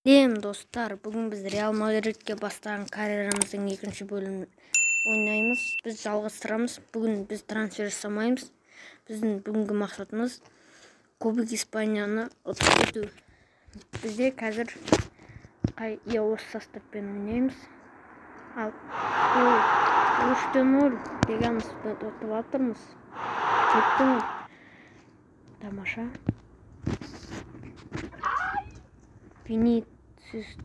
Достар, бүгін біз Реал Мадридке бастаған карьерамыздың екінші бөлімін ойнаймыз. Біз жалғастырамыз. Бүгін біз трансфер жасамаймыз. Біздің бүгінгі мақсатымыз Кубок Испанияны ұтып кету. Бізде қазір осы составпен ойнаймыз. Ал 3-0 деген ұтып жатырмыз. 4-0. Тамаша. Vinicius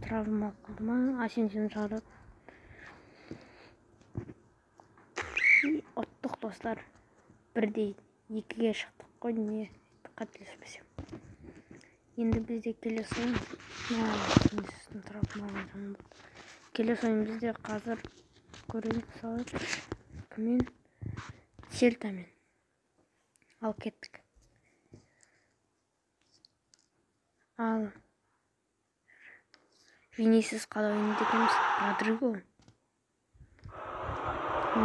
травма қылды ма? Асенсионы шығарып. Ұттық достар. 1-2-ге шықтық қой, не қателеспесем. Енді бізде келесі ойын. Viniciustың травма алған болды. Келесі ойын бізде қазір көрейік салып. Кіммен? Сельтамен. Ал кеттік. Ал Vinicius қалай ойнайды екенбіз? Родриго.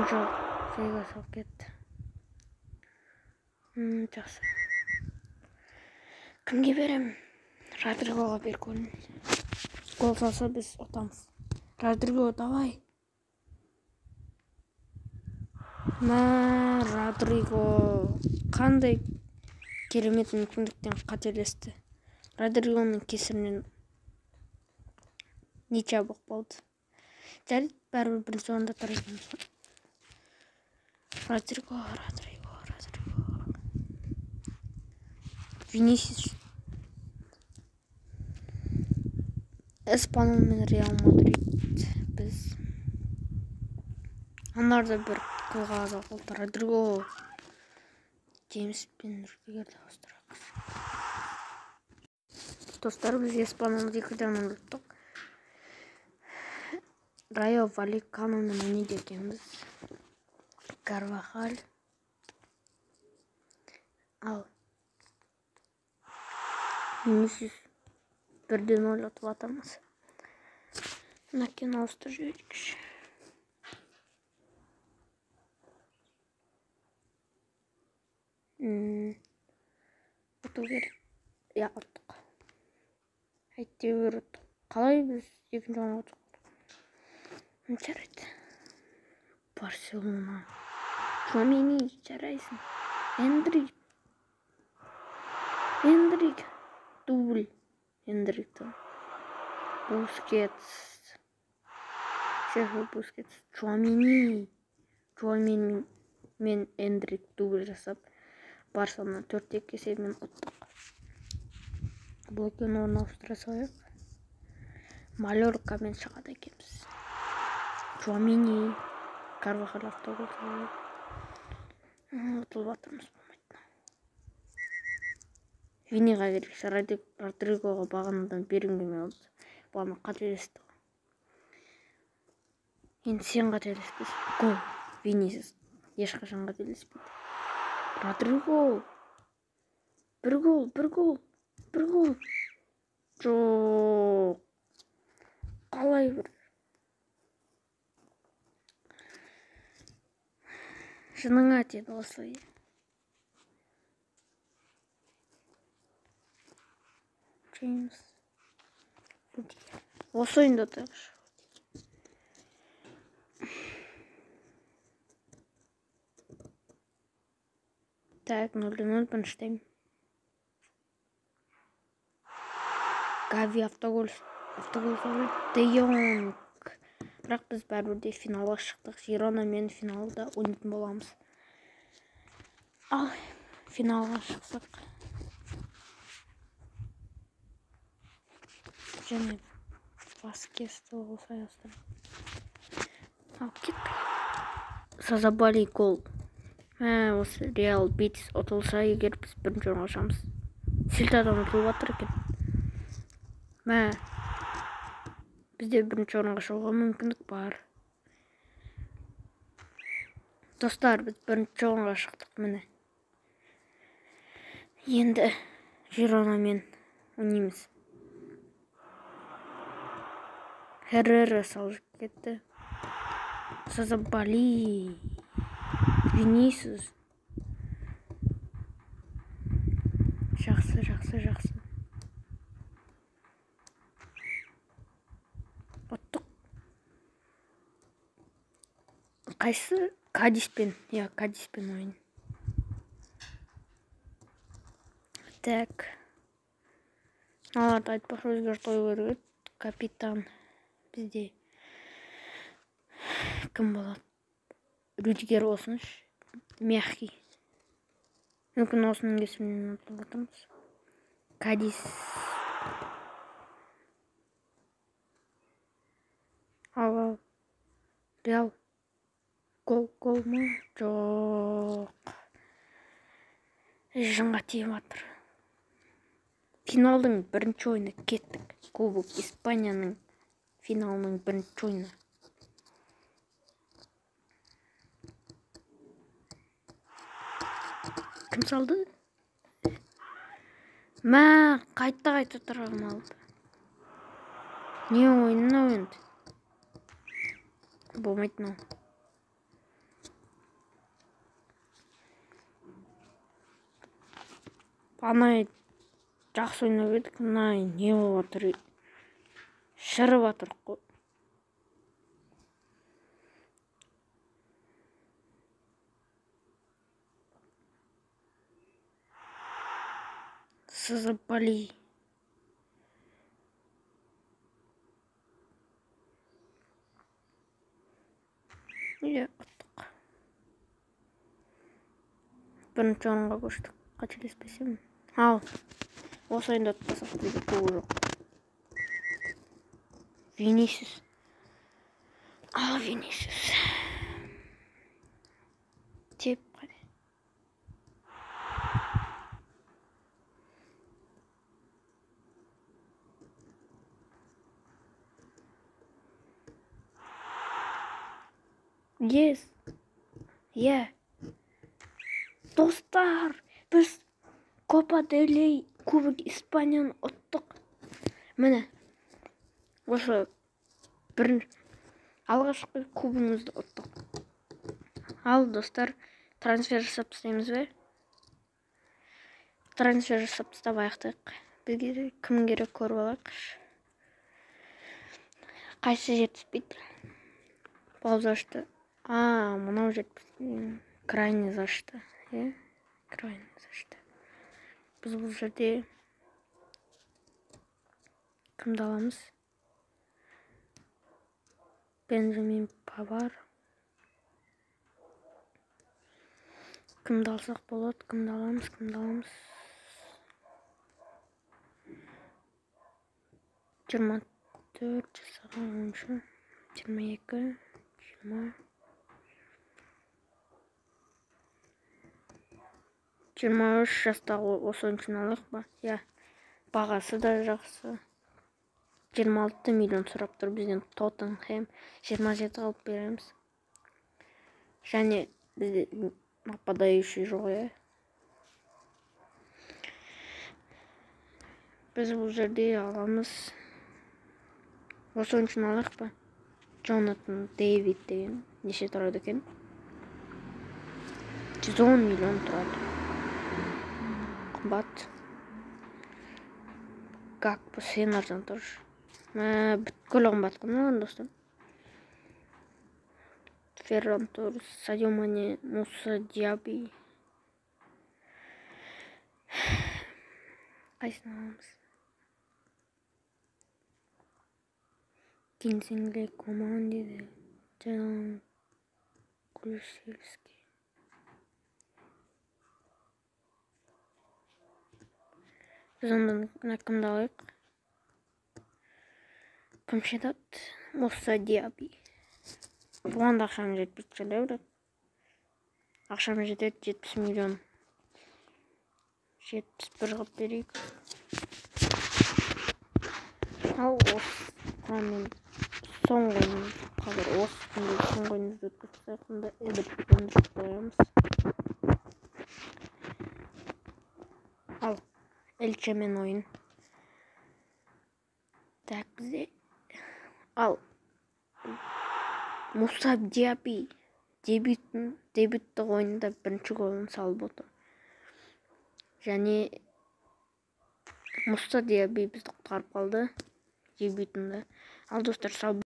Жоқ, Фейга салып кетті. Жақсы. Кімге берем? Родригоға бер көрін. Гол салса біз ұтамыз. Родриго, давай. Родриго қандай керемет мүмкіндіктен қателесті. Родригоның кесірінен нича боқ болды. Жарайды, бәрібір бірінші орында тұр екенбіз. Родриго. Vinicius. Эспаньол мен Реал Мадрид. Біз анарда бір қылға азал болды. Родриго. Джеймс пен Рудигерді ауыстырамыз. Достар, біз Эспаньолды 2-0 ұттық. Райо Валлеканомен ойнайды екенбіз. Карвахаль. Ал Vinicius 1-0 ұтып жатырмыз. Накен ауыстырып жіберейікші. Ұту керек. Я, ұттық. Әйтеуір ұттық. Қалай біз екінші орынға ұттық? Жарайды. Барселона. Чуамени, жарайсың. Эндрик. Дубль. Эндрикті. Бускетс. Чуамени мен Эндрик дубль жасап, Барселона 4-2 есебімен ұттық. Блокен орын ауыстыра салайық. Малоркамен шығады екенбіз. Чуамени, Карвахаль автогол салайық. Ұтылып жатырмыз болмайды. Виниға берекші, Родригоға бағанадан беріңгеме олды. Бағана қателесті. Енді сен қателеспесің. Гол. Vinicius ешқашан қателеспейді. Родриго. Бір гол. Жоқ. Қалай бір. Шыныңа теді осылай. Джеймс. Осы ойында тағыш. Так, 0-0 біріншіден. Гави автогол салып. Де Йонг. Бірақ біз бәрібірде финалға шықтық. Жиронамен финалда ойнайтын боламыз. Ал финалға шықсақ. Және Васкесті осылай астырып. Ал кеттік. Сазабали гол. Осы Реал Бетис ұтылса, егер біз бірінші орынға шығамыз. Сельтадан ұтылып жатыр екен. Бізде бірінші орынға шығуға мүмкіндік бар. Достар, біз бірінші орынға шықтық міне. Енді Жиронамен ойнаймыз. Херрера салып кетті. Сазабали. Vinicius. Жақсы. Қайсы? Кадиспен. Я Кадиспен ойын. Так. Аларды айтпақшы өзгеріс қою керек. Капитан бізде кім болады? Рюдигер осыныш. Мягкий. Мүмкін осының есімінен ұмытып отырмыз. Кадис. Ал. Реал. Гол ма? Жоқ. Жынға тиіп жатыр. Финалдың бірінші ойыны кеттік. Кубок Испанияның финалының бірінші ойыны. Кім салды? Мә, қайта тұрағым алып. Не ойынына ойынды? Болмайды мынау. Анай жақсы ойнап едік, мынай не болып жатыр? Шырып жатыр қой. Сызыпали. Иә, ұттық. Бірінші орынға көштік. Қателеспесем. Ал, осы ойында ұтпасақ бізде көбі жоқ. Винисиус. Ал, Винисиус. Теп қане. Yes. Yeah. Достар, біз Копа дель Рей Кубок Испанияны ұттық. Міне, осы алғашқы кубымызды ұттық. Ал, достар, трансфер жасап тастаймыз бе? Трансфер жасап тастап аяқтайық. Бізге кім керек көріп алайық. Қайсы жетіспейді? Пауза ашты. Мынау жетіспейді. Крайне зашты. Крайне зашты. Біз бұл жерде кімді аламыз? Бенджамин Павар. Кімді алсақ болады? Кімді аламыз? 24 жасаған ойыншы. 22, 20. 23 жастағы осы ойыншыны алайық па? Я, бағасы да жақсы. 26 миллион сұрап тұр бізден Тоттенхэм. 27 алып береміз. Және бізде нападающий жоқ, я. Біз бұл жерде аламыз. Осы ойыншыны алайық па? Джонатан Дэвид деген. Неше тұрады екен? 110 миллион тұрады. Қымбат. Как по сен арзан тұршы. Бүткіл қымбат қымбат достар. Ферран Торрес, Садио Мане, Муса Диаби. Қайсын аламыз? Кинсингли команды Джан Кулишевский. Біз ондан кімді алайық? Кім жетеді? Муса Диаби. Бұған да ақшам жетпейді. Ақшам жетеді 70 миллион. 71 ғып берейік. Ал осы құраммен соңғы ойын қазір осы күнде соңғы ойынды өткізсек, мұнда Эдербекті қоямыз. Ал Элчемен ойын. Так, бізде. Ал Муса Диаби дебюттік ойында бірінші голын салып отыр. Және Муса Диаби бізді құтқарып қалды дебютында. Ал достар, сау